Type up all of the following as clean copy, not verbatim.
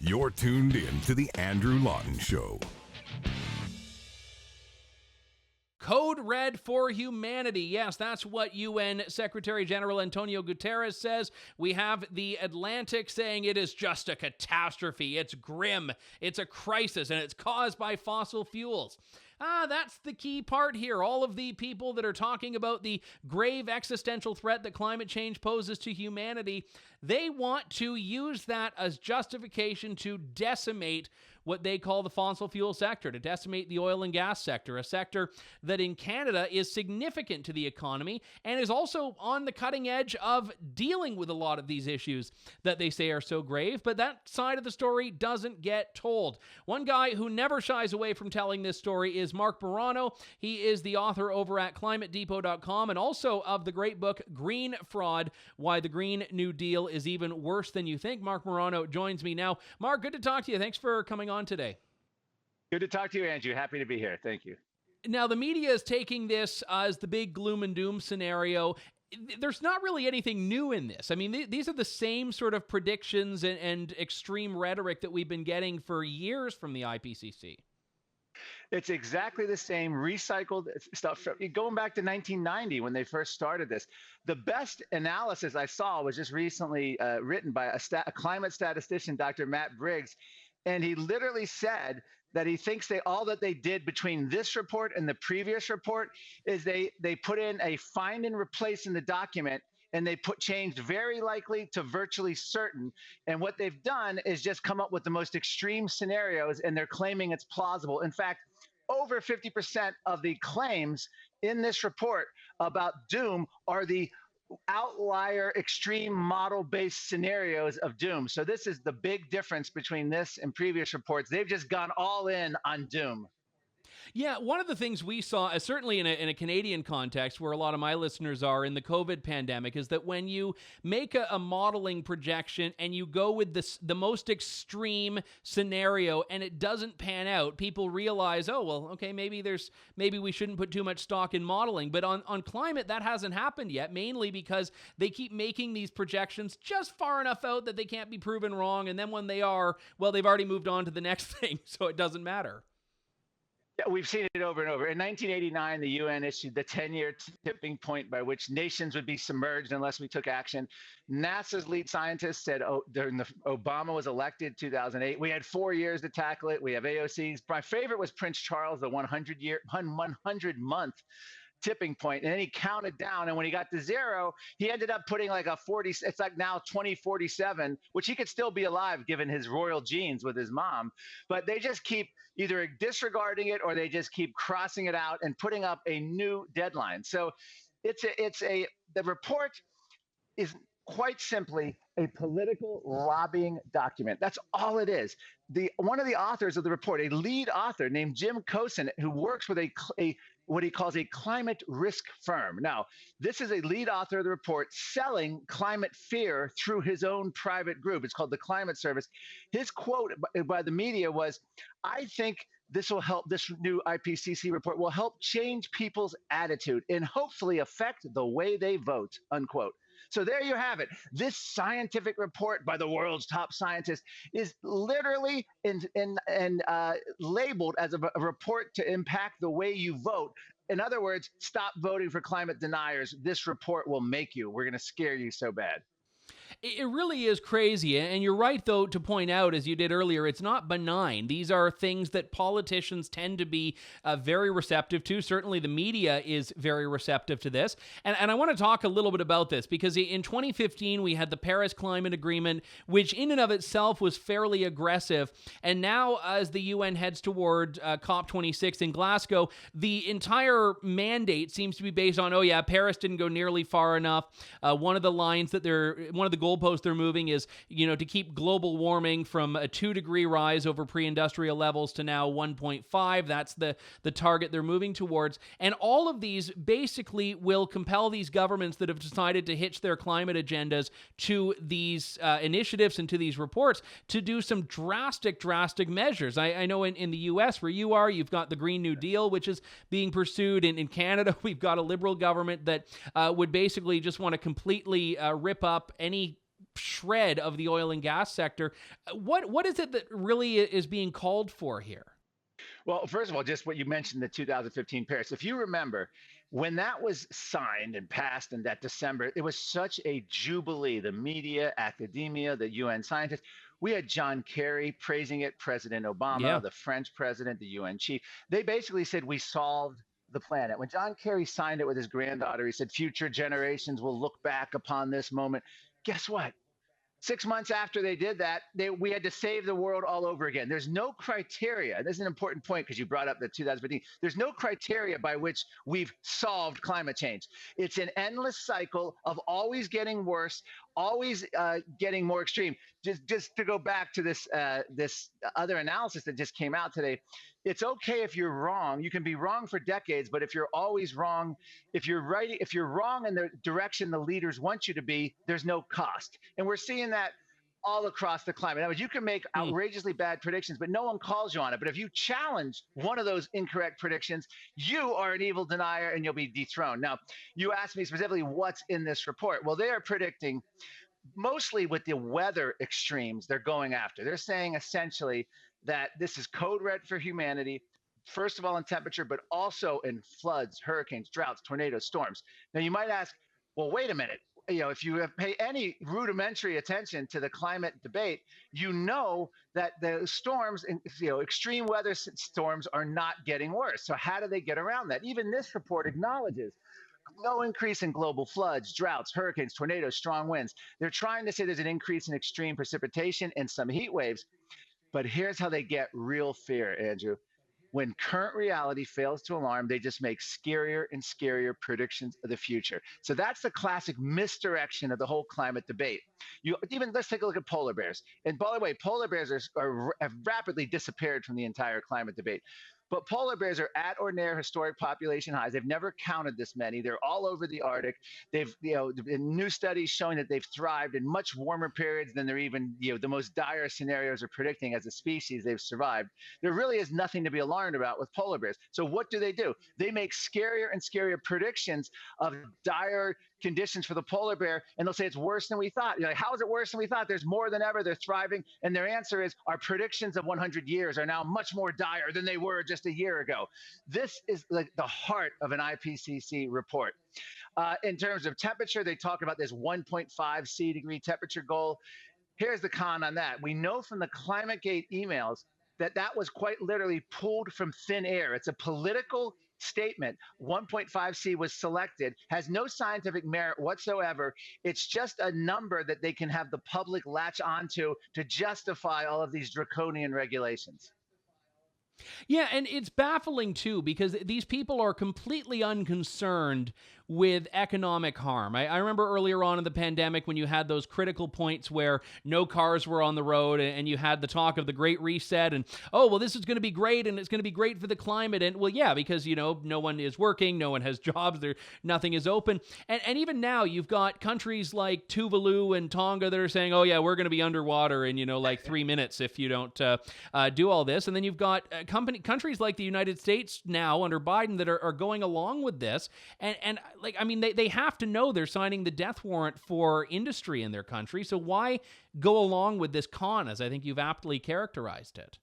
You're tuned in to The Andrew Lawton Show. Code Red for humanity. Yes, that's what UN Secretary General Antonio Guterres says. We have The Atlantic saying it is just a catastrophe. It's grim. It's a crisis, and it's caused by fossil fuels. That's the key part here. All of the people that are talking about the grave existential threat that climate change poses to humanity, they want to use that as justification to decimate what they call the fossil fuel sector, to decimate the oil and gas sector, a sector that in Canada is significant to the economy and is also on the cutting edge of dealing with a lot of these issues that they say are so grave, but that side of the story doesn't get told. One guy who never shies away from telling this story is Marc Morano. He is the author over at climatedepot.com and also of the great book Green Fraud, Why the Green New Deal is Even Worse Than You Think. Marc Morano joins me now. Marc, good to talk to you. Thanks for coming on today. Good to talk to you, Andrew. Happy to be here. Thank you. Now, the media is taking this as the big gloom and doom scenario. There's not really anything new in this. I mean, these are the same sort of predictions and extreme rhetoric that we've been getting for years from the IPCC. It's exactly the same recycled stuff going back to 1990 when they first started this. The best analysis I saw was just recently written by a climate statistician, Dr. Matt Briggs. And he literally said that he thinks all that they did between this report and the previous report is they put in a find and replace in the document, and they changed very likely to virtually certain. And what they've done is just come up with the most extreme scenarios, and they're claiming it's plausible. In fact, over 50% of the claims in this report about doom are the outlier extreme model-based scenarios of doom. So this is the big difference between this and previous reports. They've just gone all in on doom. Yeah, one of the things we saw, certainly in a Canadian context, where a lot of my listeners are in the COVID pandemic, is that when you make a modeling projection and you go with the most extreme scenario and it doesn't pan out, people realize, oh, well, okay, maybe we shouldn't put too much stock in modeling. But on climate, that hasn't happened yet, mainly because they keep making these projections just far enough out that they can't be proven wrong. And then when they are, well, they've already moved on to the next thing, so it doesn't matter. Yeah, we've seen it over and over. In 1989, the UN issued the 10-year tipping point by which nations would be submerged unless we took action. NASA's lead scientists said, during Obama was elected in 2008, we had 4 years to tackle it. We have AOCs. My favorite was Prince Charles, the 100-month tipping point, and then he counted down, and when he got to zero, he ended up putting like a 40, it's like now 2047, which he could still be alive given his royal genes with his mom, but they just keep either disregarding it or they just keep crossing it out and putting up a new deadline. So the report is quite simply a political lobbying document. That's all it is. One of the authors of the report, a lead author named Jim Cosin, who works with what he calls a climate risk firm. Now, this is a lead author of the report selling climate fear through his own private group. It's called the Climate Service. His quote by the media was, I think this new IPCC report will help change people's attitude and hopefully affect the way they vote, unquote. So there you have it. This scientific report by the world's top scientists is literally labeled as a report to impact the way you vote. In other words, stop voting for climate deniers. This report will make you. We're going to scare you so bad. It really is crazy. And you're right, though, to point out, as you did earlier, it's not benign. These are things that politicians tend to be very receptive to. Certainly the media is very receptive to this. And I want to talk a little bit about this because in 2015, we had the Paris Climate Agreement, which in and of itself was fairly aggressive. And now as the UN heads toward COP26 in Glasgow, the entire mandate seems to be based on, Paris didn't go nearly far enough. One of the goalposts they're moving is, to keep global warming from a 2-degree rise over pre-industrial levels to now 1.5. That's the target they're moving towards. And all of these basically will compel these governments that have decided to hitch their climate agendas to these initiatives and to these reports to do some drastic measures. I know in the U.S. where you are, you've got the Green New Deal, which is being pursued. In Canada, we've got a Liberal government that would basically just want to completely rip up any shred of the oil and gas sector. What is it that really is being called for here? Well, first of all, just what you mentioned, the 2015 Paris. If you remember, when that was signed and passed in that December, it was such a jubilee. The media, academia, the UN scientists. We had John Kerry praising it, President Obama, Yeah. the French president, the UN chief. They basically said we solved the planet. When John Kerry signed it with his granddaughter, he said future generations will look back upon this moment. Guess what? 6 months after they did that, we had to save the world all over again. There's no criteria. This is an important point because you brought up the 2015. There's no criteria by which we've solved climate change. It's an endless cycle of always getting worse, always getting more extreme. Just to go back to this other analysis that just came out today, it's okay if you're wrong. You can be wrong for decades, but if you're always wrong, if you're wrong in the direction the leaders want you to be, there's no cost. And we're seeing that all across the climate. In other words, you can make outrageously bad predictions, but no one calls you on it. But if you challenge one of those incorrect predictions, you are an evil denier and you'll be dethroned. Now, you asked me specifically what's in this report. Well, they are predicting mostly with the weather extremes they're going after. They're saying essentially that this is code red for humanity, first of all in temperature, but also in floods, hurricanes, droughts, tornadoes, storms. Now you might ask, well, wait a minute. If you pay any rudimentary attention to the climate debate, you know that the storms, extreme weather storms are not getting worse. So how do they get around that? Even this report acknowledges no increase in global floods, droughts, hurricanes, tornadoes, strong winds. They're trying to say there's an increase in extreme precipitation and some heat waves. But here's how they get real fear, Andrew. When current reality fails to alarm, they just make scarier and scarier predictions of the future. So that's the classic misdirection of the whole climate debate. Let's take a look at polar bears. And by the way, polar bears have rapidly disappeared from the entire climate debate. But polar bears are at or near historic population highs. They've never counted this many. They're all over the Arctic. They've, new studies showing that they've thrived in much warmer periods than they're even, the most dire scenarios are predicting as a species. They've survived. There really is nothing to be alarmed about with polar bears. So what do? They make scarier and scarier predictions of dire conditions for the polar bear, and they'll say it's worse than we thought. You're like, how is it worse than we thought? There's more than ever. They're thriving. And their answer is our predictions of 100 years are now much more dire than they were just a year ago. This is like the heart of an IPCC report. In terms of temperature, they talk about this 1.5 C degree temperature goal. Here's the con on that. We know from the ClimateGate emails that was quite literally pulled from thin air. It's a political statement. 1.5 C was selected, has no scientific merit whatsoever. It's just a number that they can have the public latch onto to justify all of these draconian regulations. Yeah, and it's baffling, too, because these people are completely unconcerned with economic harm. I remember earlier on in the pandemic when you had those critical points where no cars were on the road and you had the talk of the Great Reset and, oh, well, this is going to be great and it's going to be great for the climate. And, well, yeah, because, no one is working, no one has jobs, nothing is open. And even now you've got countries like Tuvalu and Tonga that are saying, oh, yeah, we're going to be underwater in, like 3 minutes if you don't do all this. And then you've got countries like the United States now under Biden that are going along with this. And they have to know they're signing the death warrant for industry in their country. So why go along with this con, as I think you've aptly characterized it?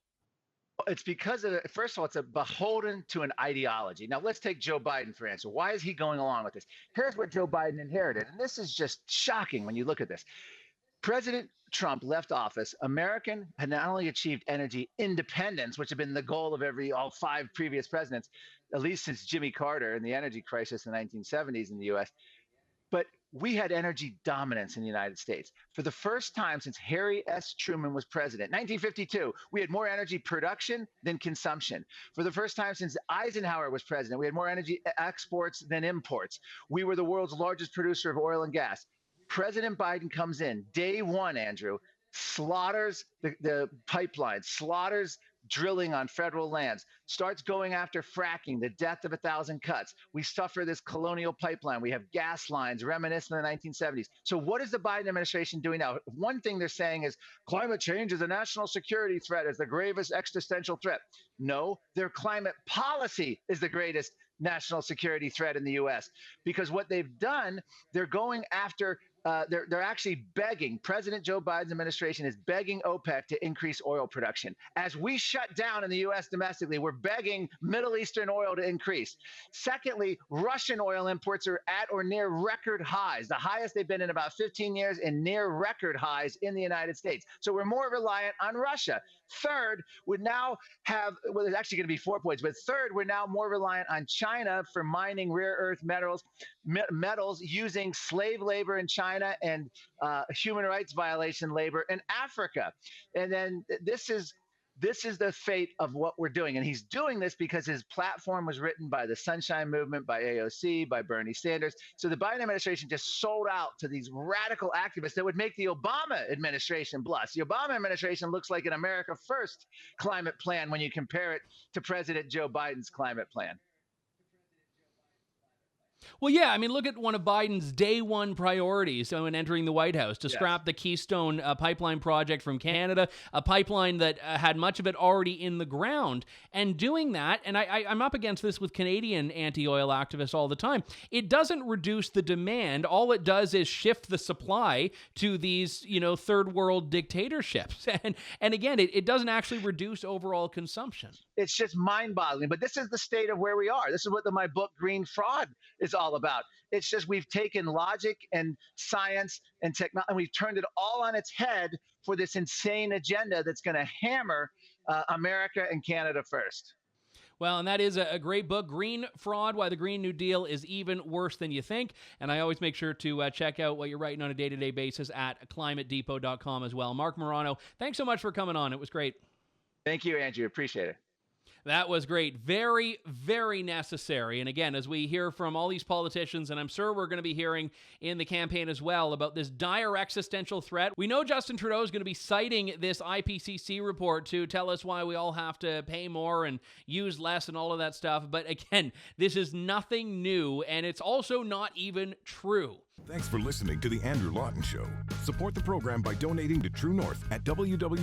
It's because first of all, it's a beholden to an ideology. Now, let's take Joe Biden for answer. Why is he going along with this? Here's what Joe Biden inherited. And this is just shocking when you look at this. President Trump left office. American had not only achieved energy independence, which had been the goal of all 5 previous presidents, at least since Jimmy Carter and the energy crisis in the 1970s in the U.S., but we had energy dominance in the United States. For the first time since Harry S. Truman was president, 1952, we had more energy production than consumption. For the first time since Eisenhower was president, we had more energy exports than imports. We were the world's largest producer of oil and gas. President Biden comes in day one, Andrew, slaughters the pipeline, slaughters drilling on federal lands, starts going after fracking, the death of 1,000 cuts. We suffer this colonial pipeline. We have gas lines reminiscent of the 1970s. So what is the Biden administration doing now? One thing they're saying is climate change is a national security threat, is the gravest existential threat. No, their climate policy is the greatest national security threat in the U.S. because what they've done, they're going after they're actually begging. President Joe Biden's administration is begging OPEC to increase oil production. As we shut down in the U.S. domestically, we're begging Middle Eastern oil to increase. Secondly, Russian oil imports are at or near record highs, the highest they've been in about 15 years, and near record highs in the United States. So we're more reliant on Russia. Third, we now have, well, there's actually going to be 4 points, but third, we're now more reliant on China for mining rare earth metals using slave labor in China and human rights violation labor in Africa. And then this is the fate of what we're doing. And he's doing this because his platform was written by the Sunshine Movement, by AOC, by Bernie Sanders. So the Biden administration just sold out to these radical activists that would make the Obama administration blush. The Obama administration looks like an America First climate plan when you compare it to President Joe Biden's climate plan. Well, yeah, I mean, look at one of Biden's day one priorities when entering the White House, to scrap the Keystone pipeline project from Canada, a pipeline that had much of it already in the ground. And doing that, and I'm up against this with Canadian anti-oil activists all the time, it doesn't reduce the demand. All it does is shift the supply to these, third world dictatorships. And again, it doesn't actually reduce overall consumption. It's just mind-boggling. But this is the state of where we are. This is what my book, Green Fraud, is all about. It's just we've taken logic and science and technology, and we've turned it all on its head for this insane agenda that's going to hammer America and Canada first. Well, and that is a great book, Green Fraud, Why the Green New Deal is Even Worse Than You Think. And I always make sure to check out what you're writing on a day-to-day basis at climatedepot.com as well. Marc Morano, thanks so much for coming on. It was great. Thank you, Andrew. Appreciate it. That was great. Very, very necessary. And again, as we hear from all these politicians, and I'm sure we're going to be hearing in the campaign as well about this dire existential threat, we know Justin Trudeau is going to be citing this IPCC report to tell us why we all have to pay more and use less and all of that stuff. But again, this is nothing new, and it's also not even true. Thanks for listening to The Andrew Lawton Show. Support the program by donating to True North at www.tnc.news.